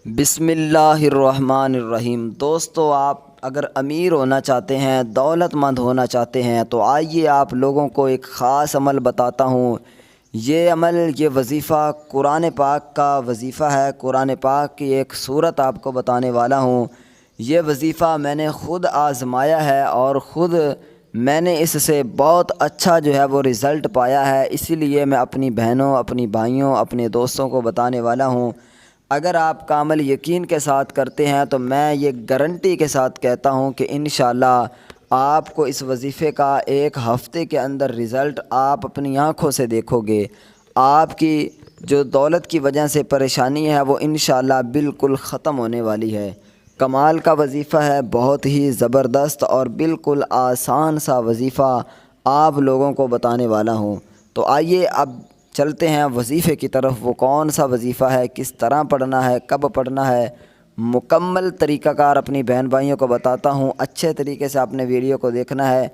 بسم اللہ الرحمن الرحیم۔ دوستو، آپ اگر امیر ہونا چاہتے ہیں، دولت مند ہونا چاہتے ہیں تو آئیے آپ لوگوں کو ایک خاص عمل بتاتا ہوں۔ یہ عمل، یہ وظیفہ قرآن پاک کا وظیفہ ہے۔ قرآن پاک کی ایک سورت آپ کو بتانے والا ہوں۔ یہ وظیفہ میں نے خود آزمایا ہے اور خود میں نے اس سے بہت اچھا جو ہے وہ رزلٹ پایا ہے، اسی لیے میں اپنی بہنوں، اپنی بھائیوں، اپنے دوستوں کو بتانے والا ہوں۔ اگر آپ کا عمل یقین کے ساتھ کرتے ہیں تو میں یہ گارنٹی کے ساتھ کہتا ہوں کہ انشاءاللہ آپ کو اس وظیفے کا ایک ہفتے کے اندر رزلٹ آپ اپنی آنکھوں سے دیکھو گے۔ آپ کی جو دولت کی وجہ سے پریشانی ہے وہ انشاءاللہ بالکل ختم ہونے والی ہے۔ کمال کا وظیفہ ہے، بہت ہی زبردست اور بالکل آسان سا وظیفہ آپ لوگوں کو بتانے والا ہوں۔ تو آئیے اب چلتے ہیں وظیفے کی طرف۔ وہ کون سا وظیفہ ہے، کس طرح پڑھنا ہے، کب پڑھنا ہے، مکمل طریقہ کار اپنی بہن بھائیوں کو بتاتا ہوں۔ اچھے طریقے سے آپ نے ویڈیو کو دیکھنا ہے۔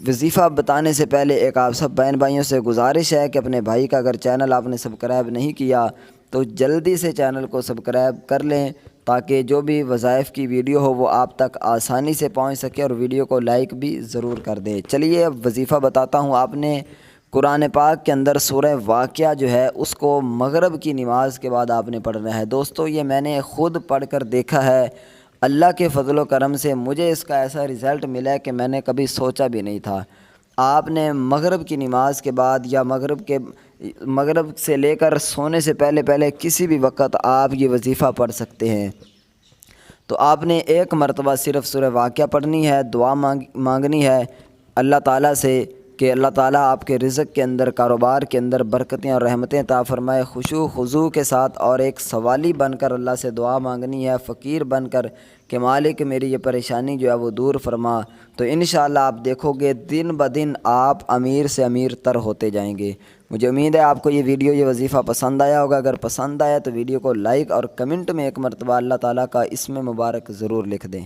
وظیفہ بتانے سے پہلے ایک آپ سب بہن بھائیوں سے گزارش ہے کہ اپنے بھائی کا اگر چینل آپ نے سبسکرائب نہیں کیا تو جلدی سے چینل کو سبسکرائب کر لیں، تاکہ جو بھی وظائف کی ویڈیو ہو وہ آپ تک آسانی سے پہنچ سکے، اور ویڈیو کو لائک بھی ضرور کر دیں۔ چلیے اب وظیفہ بتاتا ہوں۔ آپ نے قرآن پاک کے اندر سورہ واقعہ جو ہے اس کو مغرب کی نماز کے بعد آپ نے پڑھنا ہے۔ دوستو، یہ میں نے خود پڑھ کر دیکھا ہے۔ اللہ کے فضل و کرم سے مجھے اس کا ایسا رزلٹ ملا ہے کہ میں نے کبھی سوچا بھی نہیں تھا۔ آپ نے مغرب کی نماز کے بعد یا مغرب سے لے کر سونے سے پہلے کسی بھی وقت آپ یہ وظیفہ پڑھ سکتے ہیں۔ تو آپ نے ایک مرتبہ صرف سورہ واقعہ پڑھنی ہے، دعا مانگنی ہے اللہ تعالیٰ سے کہ اللہ تعالیٰ آپ کے رزق کے اندر، کاروبار کے اندر برکتیں اور رحمتیں عطا فرمائے، خشوع خضوع کے ساتھ، اور ایک سوالی بن کر اللہ سے دعا مانگنی ہے، فقیر بن کر کہ مالک میری یہ پریشانی جو ہے وہ دور فرما۔ تو انشاءاللہ آپ دیکھو گے دن بدن آپ امیر سے امیر تر ہوتے جائیں گے۔ مجھے امید ہے آپ کو یہ ویڈیو، یہ وظیفہ پسند آیا ہوگا۔ اگر پسند آیا تو ویڈیو کو لائک اور کمنٹ میں ایک مرتبہ اللہ تعالیٰ کا اسم مبارک ضرور لکھ دیں۔